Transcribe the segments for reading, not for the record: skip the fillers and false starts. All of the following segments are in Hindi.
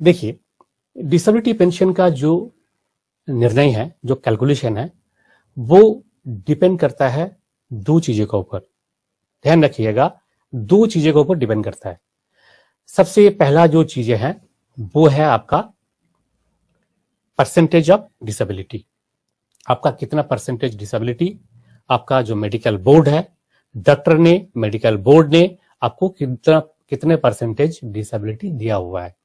देखिए, डिसेबिलिटी पेंशन का जो निर्णय है, जो कैलकुलेशन है, वो डिपेंड करता है दो चीजों के ऊपर। ध्यान रखिएगा, दो चीजों के ऊपर डिपेंड करता है। सबसे पहला जो चीजें हैं वो है आपका परसेंटेज ऑफ डिसेबिलिटी। आपका कितना परसेंटेज डिसेबिलिटी आपका जो मेडिकल बोर्ड है, डॉक्टर ने, मेडिकल बोर्ड ने आपको कितने परसेंटेज डिसेबिलिटी दिया हुआ है।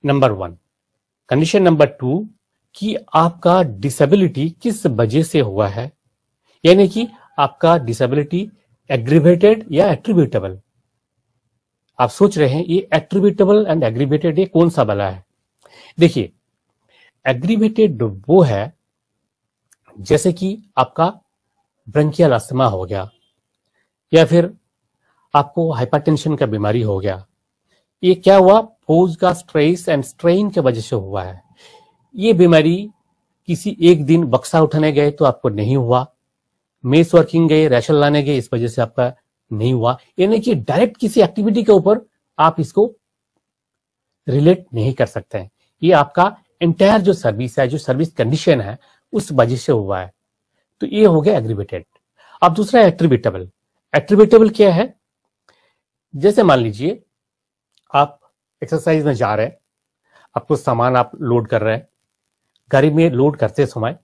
नंबर 1। कंडीशन नंबर 2 कि आपका डिसेबिलिटी किस वजह से हुआ है, यानी कि आपका डिसेबिलिटी एग्रीवेटेड या एट्रीब्यूटेबल। आप सोच रहे हैं ये एट्रीब्यूटेबल एंड एग्रीवेटेड ये कौन सा वाला है। देखिए, एग्रीवेटेड वो है जैसे कि आपका ब्रंकियल अस्थमा हो गया, या फिर आपको हाइपरटेंशन का बीमारी हो गया। ये क्या हुआ, पोज का स्ट्रेस एंड स्ट्रेन के वजह से हुआ है। ये बीमारी किसी एक दिन बक्सा उठाने गए तो आपको नहीं हुआ, मेस वर्किंग गए, रैशल लाने गए, इस वजह से आपका नहीं हुआ। यानी कि डायरेक्ट किसी एक्टिविटी के ऊपर आप इसको रिलेट नहीं कर सकते हैं। ये आपका एंटायर जो सर्विस है, जो सर्विस कंडीशन है, उस वजह से हुआ है। तो ये हो गया एग्रीवेटेड। अब दूसरा एट्रीब्यूटेबल। एट्रीब्यूटेबल क्या है, जैसे मान लीजिए आप एक्सरसाइज में जा रहे हैं, आपको सामान आप लोड कर रहे हैं, गाड़ी में लोड करते समय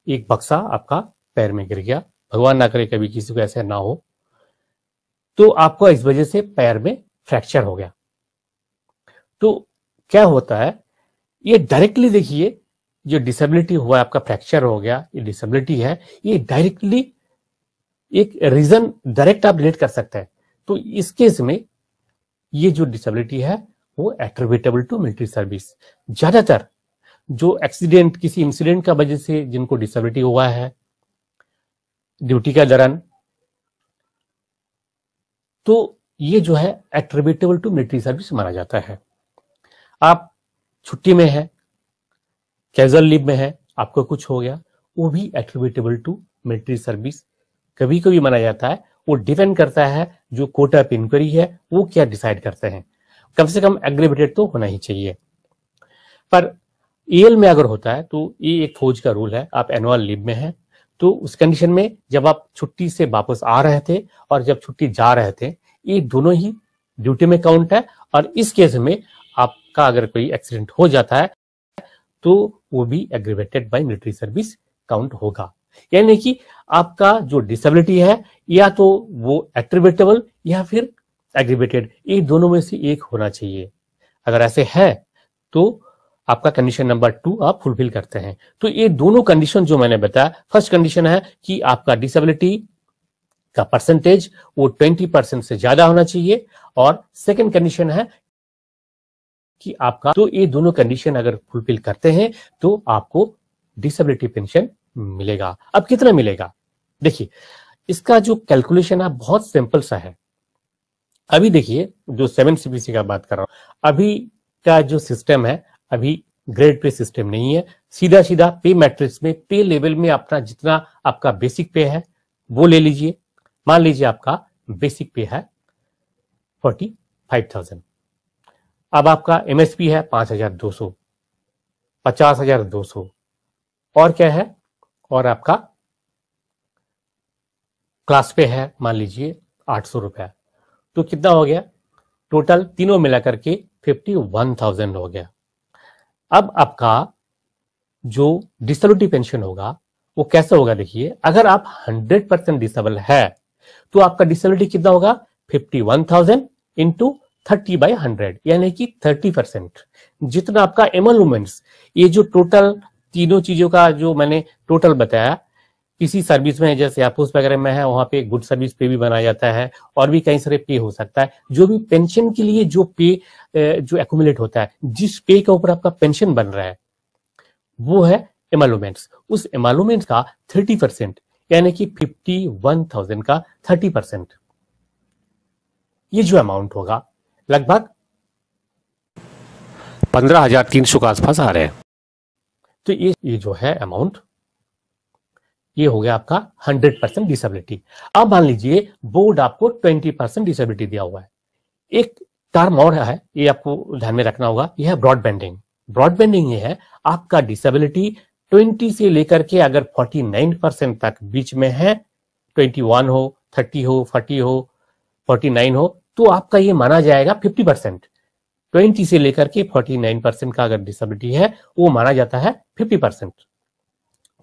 एक बक्सा आपका पैर में गिर गया, भगवान ना करे कभी किसी को ऐसे ना हो, तो आपको इस वजह से पैर में फ्रैक्चर हो गया। तो क्या होता है, ये डायरेक्टली देखिए, जो डिसेबिलिटी हुआ है, आपका फ्रैक्चर हो गया, ये डिसेबिलिटी है, ये डायरेक्टली एक रीजन डायरेक्ट आप रिलेट कर सकते हैं। तो इस केस में ये जो डिसेबिलिटी है वो एट्रीब्यूटेबल टू मिलिट्री सर्विस। ज्यादातर जो एक्सीडेंट, किसी इंसिडेंट का वजह से जिनको डिसेबिलिटी हुआ है ड्यूटी के दौरान, तो ये जो है एट्रीब्यूटेबल टू मिलिट्री सर्विस माना जाता है। आप छुट्टी में है, कैजुअल लीव में है, आपको कुछ हो गया, वो भी एट्रीब्यूटेबल टू मिलिट्री सर्विस कभी कभी माना जाता है। वो डिपेंड करता है जो कोर्ट ऑफ इंक्वायरी है वो क्या डिसाइड करते हैं। कम से कम एग्रीवेटेड तो होना ही चाहिए। पर ईएल में अगर होता है तो ये एक फौज का रूल है, आप एनुअल लीव में हैं, तो उस कंडीशन में जब आप छुट्टी से वापस आ रहे थे और जब छुट्टी जा रहे थे, ये दोनों ही ड्यूटी में काउंट है। और इस केस में आपका अगर कोई एक्सीडेंट हो जाता है तो वो भी aggravated by military service count होगा। यानी कि आपका जो डिसेबिलिटी है या तो वो एट्रीब्यूटेबल या फिर एग्रीवेटेड, ये दोनों में से एक होना चाहिए। अगर ऐसे है तो आपका कंडीशन नंबर 2 आप फुलफिल करते हैं। तो ये दोनों कंडीशन जो मैंने बताया, फर्स्ट कंडीशन है कि आपका डिसेबिलिटी का परसेंटेज वो 20% से ज्यादा होना चाहिए, और सेकंड कंडीशन है कि आपका, तो ये दोनों कंडीशन अगर फुलफिल करते हैं तो आपको डिसेबिलिटी पेंशन मिलेगा। अब कितना मिलेगा, देखिए इसका जो कैलकुलेशन है बहुत सिंपल सा है। अभी देखिए, जो 7 CPC का बात कर रहा हूं, अभी का जो सिस्टम है, अभी ग्रेड पे सिस्टम नहीं है, सीधा सीधा पे मैट्रिक्स में, पे लेवल में अपना जितना आपका बेसिक पे है वो ले लीजिए। मान लीजिए आपका बेसिक पे है 45,000, अब आपका एमएसपी है 5,200, 50,200, और क्या है, और आपका क्लास पे है मान लीजिए 800 रुपया। तो कितना हो गया, टोटल तीनों मिलाकर के 51,000 हो गया। अब आपका जो डिसेबिलिटी पेंशन होगा वो कैसे होगा, देखिए अगर आप 100% डिसेबल है तो आपका डिसेबिलिटी कितना होगा, 51,000 इंटू 30/100, यानी कि 30%। जितना आपका एमोलुमेंट्स, ये जो टोटल तीनों चीजों का जो मैंने टोटल बताया, किसी सर्विस में जैसे एयरफोर्स वगैरह में है वहां पे गुड सर्विस पे भी बनाया जाता है, और भी कई सारे पे हो सकता है। जो भी पेंशन के लिए जो पे जो एक्यूमुलेट होता है, जिस पे के ऊपर आपका पेंशन बन रहा है वो है एमोलुमेंट्स। उस एमोलुमेंट्स का 30%, यानी कि 51,000 का 30%, ये जो अमाउंट होगा लगभग 15,300 के आसपास आ रहे हैं। तो ये जो है अमाउंट ये हो गया आपका 100% डिसेबिलिटी। अब मान लीजिए बोर्ड आपको 20% डिसेबिलिटी दिया हुआ है। एक टर्म और है, ये आपको ध्यान में रखना होगा, यह है ब्रॉडबैंडिंग। ब्रॉडबैंडिंग ये है आपका डिसेबिलिटी 20 से लेकर के अगर 49% तक बीच में है, 21 हो, 30 हो, 40 हो, 49 हो, तो आपका ये माना जाएगा 50%। 20 से लेकर के 49% का अगर डिसेबिलिटी है वो माना जाता है 50%।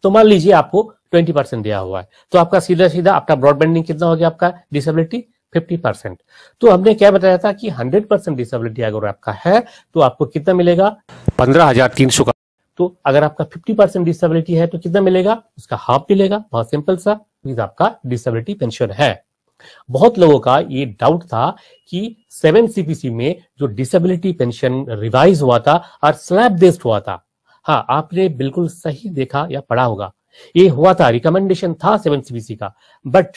तो मान लीजिए आपको 20% दिया हुआ है, तो आपका सीधा सीधा आपका ब्रॉडबैंडिंग कितना हो गया, आपका डिसेबिलिटी 50%। तो हमने क्या बताया था कि 100% डिसेबिलिटी अगर आपका है तो आपको कितना मिलेगा, 15,300 का। तो अगर आपका 50% डिसेबिलिटी है तो कितना मिलेगा, उसका हाफ मिलेगा। बहुत सिंपल सा, आपका डिसेबिलिटी पेंशन है। बहुत लोगों का ये डाउट था कि 7 CPC में जो डिसेबिलिटी पेंशन रिवाइज हुआ था और स्लैब बेस्ड हुआ था। हाँ, आपने बिल्कुल सही देखा या पढ़ा होगा, ये हुआ था, रिकमेंडेशन था 7 CPC का, बट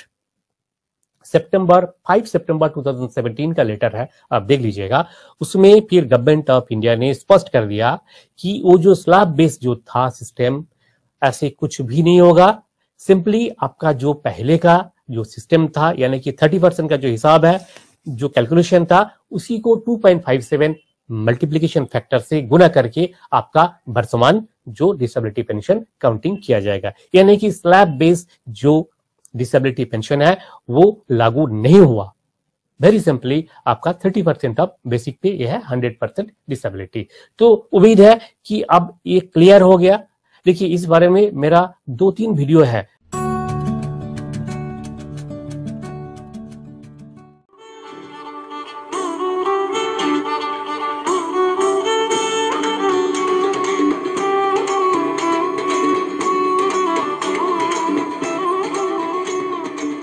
5 सितंबर 2017 का लेटर है, आप देख लीजिएगा, उसमें फिर गवर्नमेंट ऑफ इंडिया ने स्पष्ट कर दिया कि वो जो स्लैब बेस्ड जो था सिस्टम, ऐसे कुछ भी नहीं होगा। सिंपली आपका जो पहले का जो सिस्टम था, यानी कि 30% का जो हिसाब है, जो कैलकुलेशन था, उसी को 2.57 मल्टीप्लिकेशन फैक्टर से गुना करके आपका वर्तमान जो डिसेबिलिटी पेंशन काउंटिंग किया जाएगा। यानी कि स्लैब बेस्ड जो डिसेबिलिटी पेंशन है वो लागू नहीं हुआ। वेरी सिंपली आपका 30% ऑफ बेसिक पे यह है 100% डिसेबिलिटी। तो उम्मीद है कि अब ये क्लियर हो गया। देखिए, इस बारे में मेरा 2-3 वीडियो है,